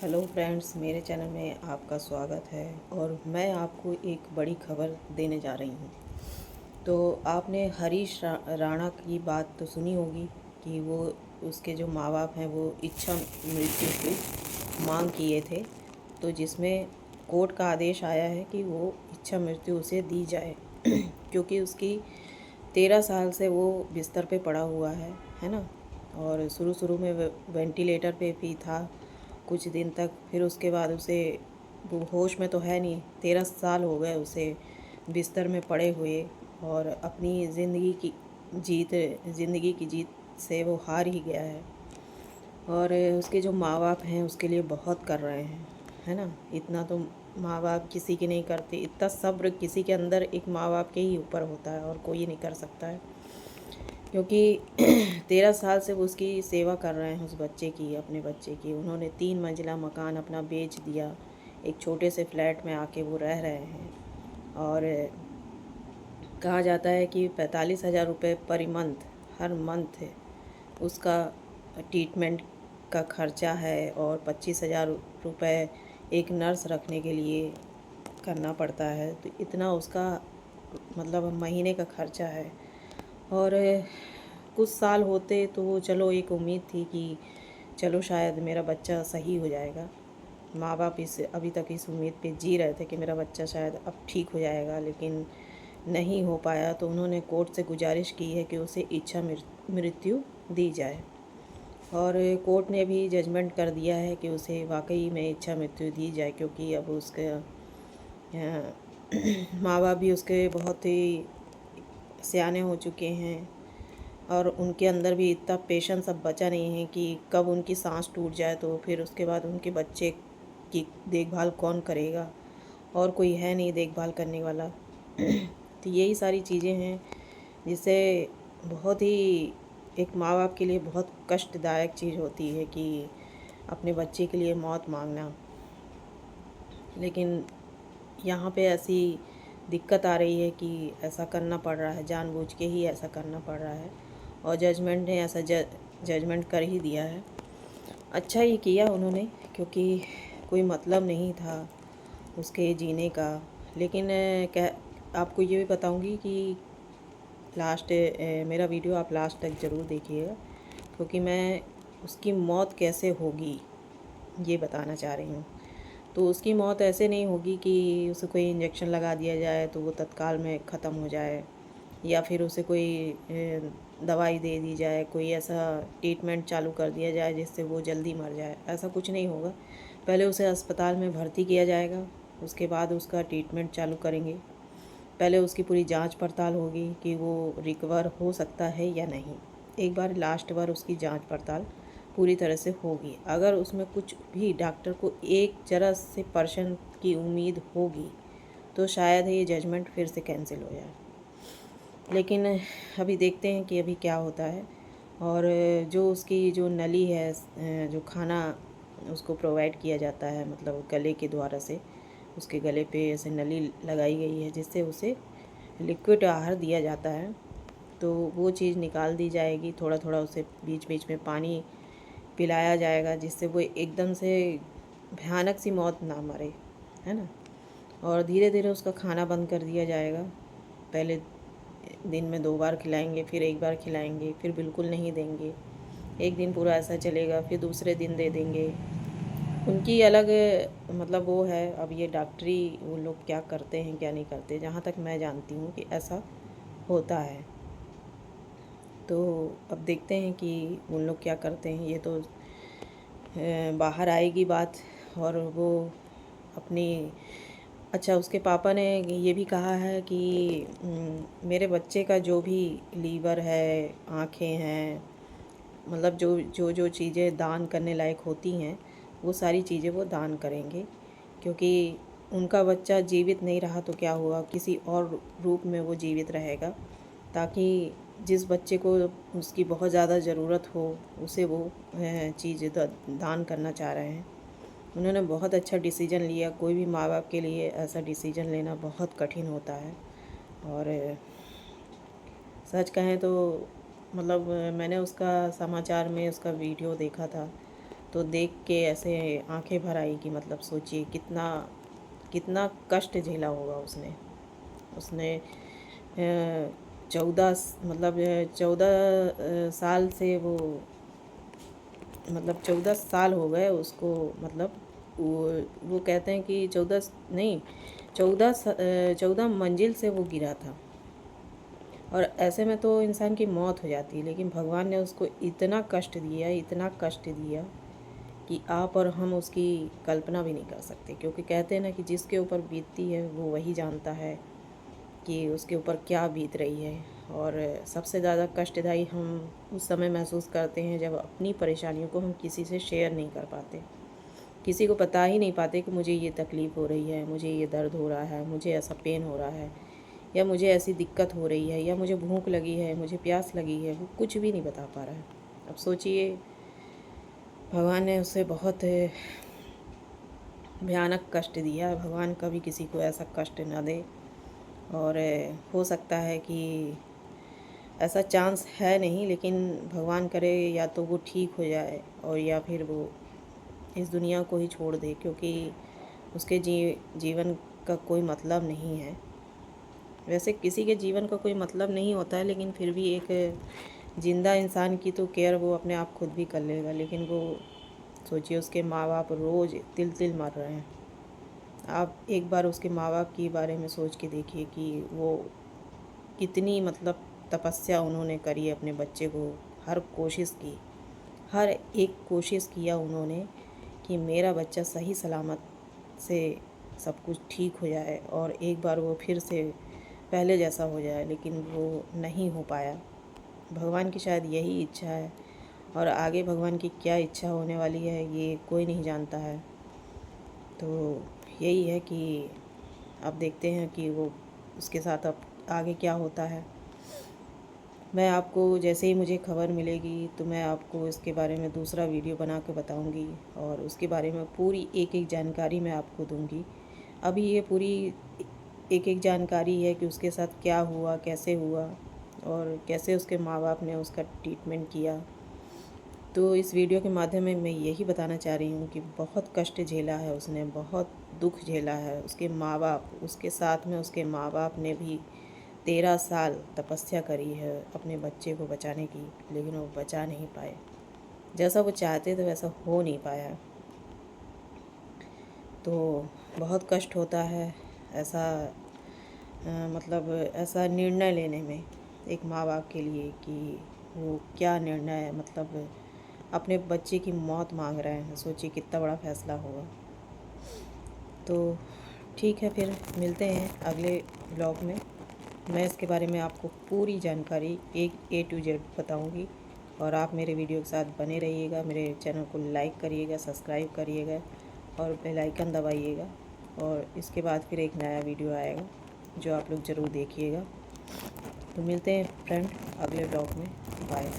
Hello friends, मेरे channel में आपका स्वागत है और मैं आपको एक बड़ी खबर देने जा रही हूँ। तो आपने हरीश राणा की बात तो सुनी होगी कि वो उसके जो माँ बाप हैं वो इच्छा मृत्यु की मांग किए थे, तो जिसमें कोर्ट का आदेश आया है कि वो इच्छा मृत्यु उसे दी जाए क्योंकि उसकी 13 साल से वो बिस्तर पे पड़ा हुआ है ना। और शुरू में वेंटिलेटर पे भी था कुछ दिन तक, फिर उसके बाद उसे वो होश में तो है नहीं, 13 साल हो गए उसे बिस्तर में पड़े हुए और अपनी ज़िंदगी की जीत से वो हार ही गया है। और उसके जो माँ बाप हैं उसके लिए बहुत कर रहे हैं, है ना। इतना तो माँ बाप किसी के नहीं करते, इतना सब्र किसी के अंदर एक माँ बाप के ही ऊपर होता है और कोई नहीं कर सकता है, क्योंकि 13 साल से वो उसकी सेवा कर रहे हैं उस बच्चे की, अपने बच्चे की। उन्होंने 3 मंजिला मकान अपना बेच दिया, एक छोटे से फ्लैट में आके वो रह रहे हैं। और कहा जाता है कि 45,000 रुपये पर मंथ, हर मंथ उसका ट्रीटमेंट का खर्चा है और 25,000 रुपये एक नर्स रखने के लिए करना पड़ता है। तो इतना उसका मतलब महीने का खर्चा है। और कुछ साल होते तो चलो एक उम्मीद थी कि चलो शायद मेरा बच्चा सही हो जाएगा। माँ बाप इस अभी तक इस उम्मीद पे जी रहे थे कि मेरा बच्चा शायद अब ठीक हो जाएगा, लेकिन नहीं हो पाया। तो उन्होंने कोर्ट से गुजारिश की है कि उसे इच्छा मृत्यु दी जाए और कोर्ट ने भी जजमेंट कर दिया है कि उसे वाकई में इच्छा मृत्यु दी जाए, क्योंकि अब उसके माँ बाप भी उसके बहुत ही सयाने हो चुके हैं और उनके अंदर भी इतना पेशेंस अब बचा नहीं है कि कब उनकी सांस टूट जाए तो फिर उसके बाद उनके बच्चे की देखभाल कौन करेगा, और कोई है नहीं देखभाल करने वाला। तो यही सारी चीज़ें हैं जिससे बहुत ही एक माँ बाप के लिए बहुत कष्टदायक चीज़ होती है कि अपने बच्चे के लिए मौत मांगना। लेकिन यहाँ पे ऐसी दिक्कत आ रही है कि ऐसा करना पड़ रहा है, जानबूझ के ही ऐसा करना पड़ रहा है और जजमेंट ने ऐसा जजमेंट कर ही दिया है। अच्छा ही किया उन्होंने, क्योंकि कोई मतलब नहीं था उसके जीने का। लेकिन क्या आपको ये भी बताऊंगी कि मेरा वीडियो आप लास्ट तक ज़रूर देखिएगा, क्योंकि मैं उसकी मौत कैसे होगी ये बताना चाह रही हूँ। तो उसकी मौत ऐसे नहीं होगी कि उसे कोई इंजेक्शन लगा दिया जाए तो वो तत्काल में ख़त्म हो जाए, या फिर उसे कोई दवाई दे दी जाए, कोई ऐसा ट्रीटमेंट चालू कर दिया जाए जिससे वो जल्दी मर जाए। ऐसा कुछ नहीं होगा। पहले उसे अस्पताल में भर्ती किया जाएगा, उसके बाद उसका ट्रीटमेंट चालू करेंगे। पहले उसकी पूरी जांच पड़ताल होगी कि वो रिकवर हो सकता है या नहीं। एक बार लास्ट बार उसकी जांच पड़ताल पूरी तरह से होगी। अगर उसमें कुछ भी डॉक्टर को एक जरा से परसेंट की उम्मीद होगी तो शायद ये जजमेंट फिर से कैंसिल हो जाए। लेकिन अभी देखते हैं कि अभी क्या होता है। और जो उसकी जो नली है, जो खाना उसको प्रोवाइड किया जाता है, मतलब गले के द्वारा से उसके गले पे ऐसे नली लगाई गई है जिससे उसे लिक्विड आहार दिया जाता है, तो वो चीज़ निकाल दी जाएगी। थोड़ा थोड़ा उसे बीच बीच में पानी पिलाया जाएगा जिससे वो एकदम से भयानक सी मौत ना मरे, है ना। और धीरे धीरे उसका खाना बंद कर दिया जाएगा। पहले दिन में 2 बार खिलाएंगे, फिर 1 बार खिलाएंगे, फिर बिल्कुल नहीं देंगे। एक दिन पूरा ऐसा चलेगा, फिर दूसरे दिन दे देंगे। उनकी अलग मतलब वो है। अब ये डॉक्टरी वो लोग क्या करते हैं क्या नहीं करते, जहाँ तक मैं जानती हूँ कि ऐसा होता है। तो अब देखते हैं कि उन लोग क्या करते हैं। ये तो बाहर आएगी बात। और वो अपनी अच्छा, उसके पापा ने ये भी कहा है कि मेरे बच्चे का जो भी लीवर है, आँखें हैं, मतलब जो चीज़ें दान करने लायक होती हैं वो सारी चीज़ें वो दान करेंगे, क्योंकि उनका बच्चा जीवित नहीं रहा तो क्या हुआ, किसी और रूप में वो जीवित रहेगा, ताकि जिस बच्चे को उसकी बहुत ज़्यादा ज़रूरत हो उसे वो चीज़ दान करना चाह रहे हैं। उन्होंने बहुत अच्छा डिसीजन लिया। कोई भी माँ बाप के लिए ऐसा डिसीजन लेना बहुत कठिन होता है। और सच कहें तो मतलब मैंने उसका समाचार में उसका वीडियो देखा था, तो देख के ऐसे आंखें भर आई कि मतलब सोचिए कितना कितना कष्ट झेला होगा उसने। उसने 14 मतलब 14 साल से वो, मतलब 14 साल हो गए उसको, मतलब वो कहते हैं कि 14 नहीं, 14 मंजिल से वो गिरा था। और ऐसे में तो इंसान की मौत हो जाती है, लेकिन भगवान ने उसको इतना कष्ट दिया, इतना कष्ट दिया कि आप और हम उसकी कल्पना भी नहीं कर सकते। क्योंकि कहते हैं ना कि जिसके ऊपर बीतती है वो वही जानता है कि उसके ऊपर क्या बीत रही है। और सबसे ज़्यादा कष्टदायी हम उस समय महसूस करते हैं जब अपनी परेशानियों को हम किसी से शेयर नहीं कर पाते, किसी को बता ही नहीं पाते कि मुझे ये तकलीफ़ हो रही है, मुझे ये दर्द हो रहा है, मुझे ऐसा पेन हो रहा है, या मुझे ऐसी दिक्कत हो रही है, या मुझे भूख लगी है, मुझे प्यास लगी है। वो कुछ भी नहीं बता पा रहा है। अब सोचिए भगवान ने उसे बहुत भयानक कष्ट दिया। भगवान कभी किसी को ऐसा कष्ट ना दे। और हो सकता है कि ऐसा चांस है नहीं, लेकिन भगवान करे या तो वो ठीक हो जाए और या फिर वो इस दुनिया को ही छोड़ दे, क्योंकि उसके जीवन का कोई मतलब नहीं है। वैसे किसी के जीवन का कोई मतलब नहीं होता है, लेकिन फिर भी एक ज़िंदा इंसान की तो केयर वो अपने आप खुद भी कर लेगा। लेकिन वो सोचिए उसके माँ बाप रोज़ तिल तिल मर रहे हैं। आप एक बार उसके माँ बाप के बारे में सोच के देखिए कि वो कितनी मतलब तपस्या उन्होंने करी अपने बच्चे को, हर कोशिश की, हर एक कोशिश किया उन्होंने कि मेरा बच्चा सही सलामत से सब कुछ ठीक हो जाए और एक बार वो फिर से पहले जैसा हो जाए। लेकिन वो नहीं हो पाया। भगवान की शायद यही इच्छा है, और आगे भगवान की क्या इच्छा होने वाली है ये कोई नहीं जानता है। तो यही है कि अब देखते हैं कि वो उसके साथ अब आगे क्या होता है। मैं आपको जैसे ही मुझे खबर मिलेगी तो मैं आपको इसके बारे में दूसरा वीडियो बना के बताऊंगी, और उसके बारे में पूरी एक एक जानकारी मैं आपको दूंगी। अभी ये पूरी एक एक जानकारी है कि उसके साथ क्या हुआ, कैसे हुआ, और कैसे उसके माँ बाप ने उसका ट्रीटमेंट किया। तो इस वीडियो के माध्यम में मैं यही बताना चाह रही हूँ कि बहुत कष्ट झेला है उसने, बहुत दुख झेला है। उसके माँ बाप, उसके साथ में उसके माँ बाप ने भी 13 साल तपस्या करी है अपने बच्चे को बचाने की, लेकिन वो बचा नहीं पाए। जैसा वो चाहते थे वैसा हो नहीं पाया। तो बहुत कष्ट होता है ऐसा मतलब ऐसा निर्णय लेने में एक माँ बाप के लिए कि वो क्या निर्णय, मतलब अपने बच्चे की मौत मांग रहे हैं। सोचिए कितना बड़ा फैसला होगा। तो ठीक है, फिर मिलते हैं अगले ब्लॉग में। मैं इसके बारे में आपको पूरी जानकारी एक A to Z बताऊंगी, और आप मेरे वीडियो के साथ बने रहिएगा। मेरे चैनल को लाइक करिएगा, सब्सक्राइब करिएगा और बेल आइकन दबाइएगा। और इसके बाद फिर एक नया वीडियो आएगा जो आप लोग ज़रूर देखिएगा। तो मिलते हैं फ्रेंड अगले ब्लॉग में। बाय।